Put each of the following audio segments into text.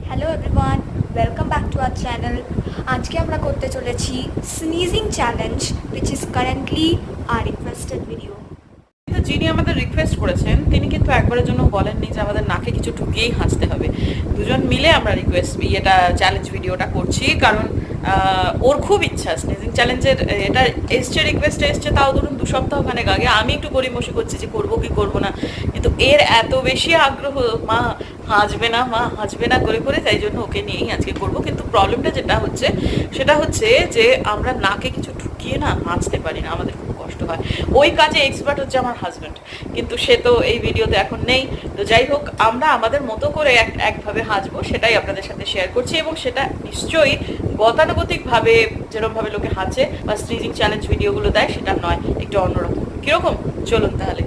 Hello everyone, welcome back to our channel. আজকে আমরা করতে চলেছি sneezing challenge, which is currently are requested video. কিন্তু যিনি আমাদের রিকোয়েস্ট করেছেন তিনি কিন্তু একবারের জন্য বলেননি যে আমাদের নাকে কিছু ঢুকিয়েই হাসতে হবে। দুজন মিলে আমরা এটা চ্যালেঞ্জ ভিডিওটা করছি, কারণ ওর খুব ইচ্ছা স্নেজিং চ্যালেঞ্জের। এটা এসছে, রিকোয়েস্ট এসছে তাও ধরুন 2 সপ্তাহ খানেক আগে। আমি একটু গড়িমসি করছি যে করবো কি করবো না, কিন্তু এর এত বেশি আগ্রহ, মা হাসবে না মা হাসবে না করে করে, তাই জন্য ওকে নিয়েই আজকে করবো। কিন্তু প্রবলেমটা যেটা হচ্ছে সেটা হচ্ছে যে আমরা নাকে কিছু ঢুকিয়ে না হাসতে পারি না, আমাদের খুব কষ্ট হয়। ওই কাজে এক্সপার্ট হচ্ছে আমার হাজব্যান্ড, কিন্তু সে তো এই ভিডিওতে এখন নেই। তো যাই হোক, আমরা আমাদের মতো করে একভাবে হাসবো, সেটাই আপনাদের সাথে শেয়ার করছি। এবং সেটা নিশ্চয়ই গতানুগতিকভাবে যেরকমভাবে লোকে হাসে বা স্ট্রিজিং চ্যালেঞ্জ ভিডিওগুলো দেয় সেটা নয়, একটু অন্যরকম। কিরকম? চলুন তাহলে।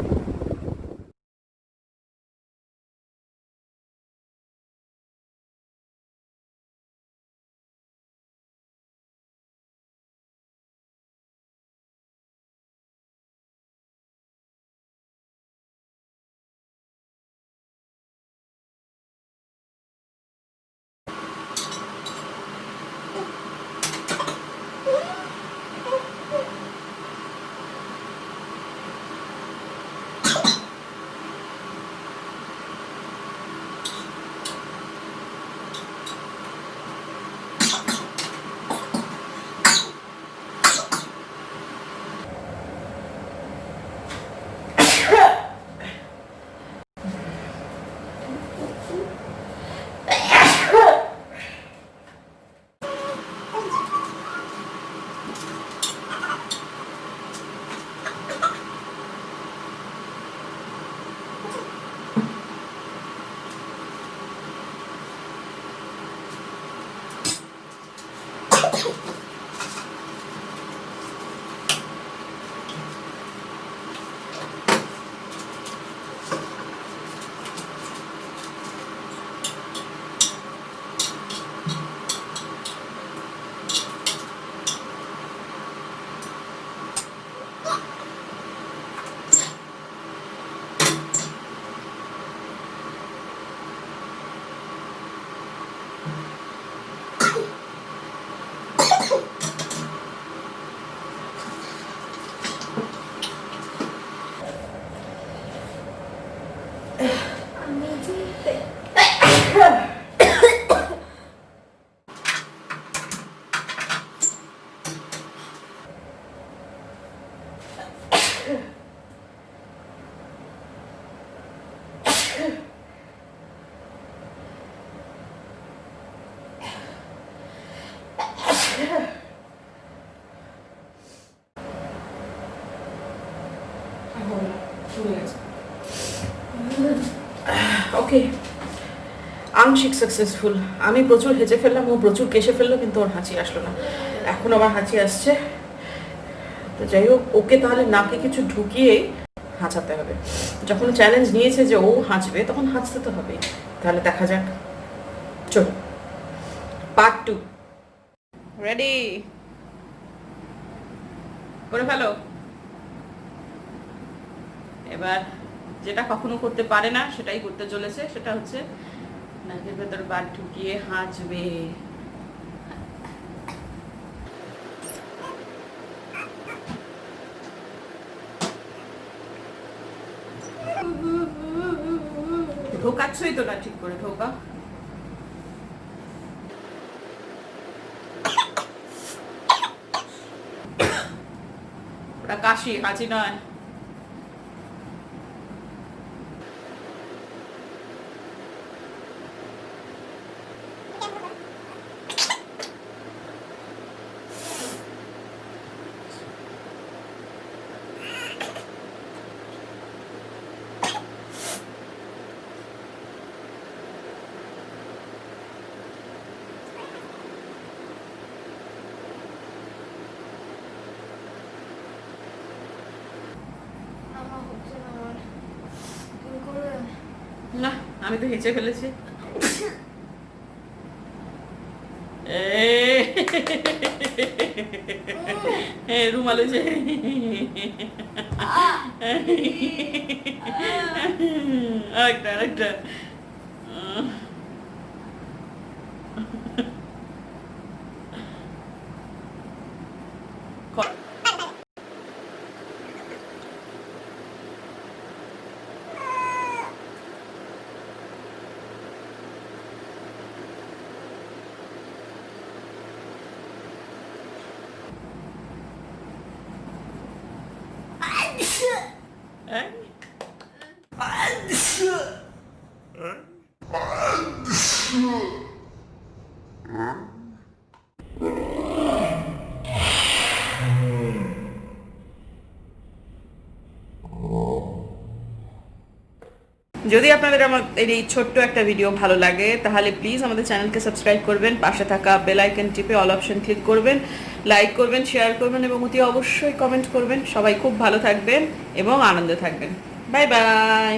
ওকে, আংশিক সাকসেসফুল। আমি প্রচুর হেঁচে ফেললাম, ও প্রচুর কেশে ফেললো, কিন্তু ওর হাঁচি আসলো না। এখন আবার হাঁচি আসছে। তো যাই হোক, ওকে তাহলে নাকে কিছু ঢুকিয়েই হাঁচাতে হবে। যখন চ্যালেঞ্জ নিয়েছে যে ও হাঁচবে, তখন হাঁচতে তো হবেই। তাহলে দেখা যাক, চলো পার্ট 2। রেডি? করে ফেলো। এবার যেটা কখনো করতে পারে না সেটাই করতে চলেছে, সেটা হচ্ছে নাকের ভেতর বাদ ঢুকিয়ে হাঁচবে। ঢোকাচ্ছই তো না ঠিক করে, ঢোকা। ওটা কাশি, হাঁচি নয়। না, আমি তো হেঁচে ফেলেছি। রুমাল হয়েছে। আরেকটা আরেকটা। যদি আপনাদের আমাদের এই ছোট্ট একটা ভিডিও ভালো লাগে তাহলে প্লিজ আমাদের চ্যানেলকে সাবস্ক্রাইব করবেন, পাশে থাকা বেল আইকন টিপে অল অপশন ক্লিক করবেন, লাইক করবেন, শেয়ার করবেন এবং অতি অবশ্যই কমেন্ট করবেন। সবাই খুব ভালো থাকবেন এবং আনন্দে থাকবেন। Bye bye.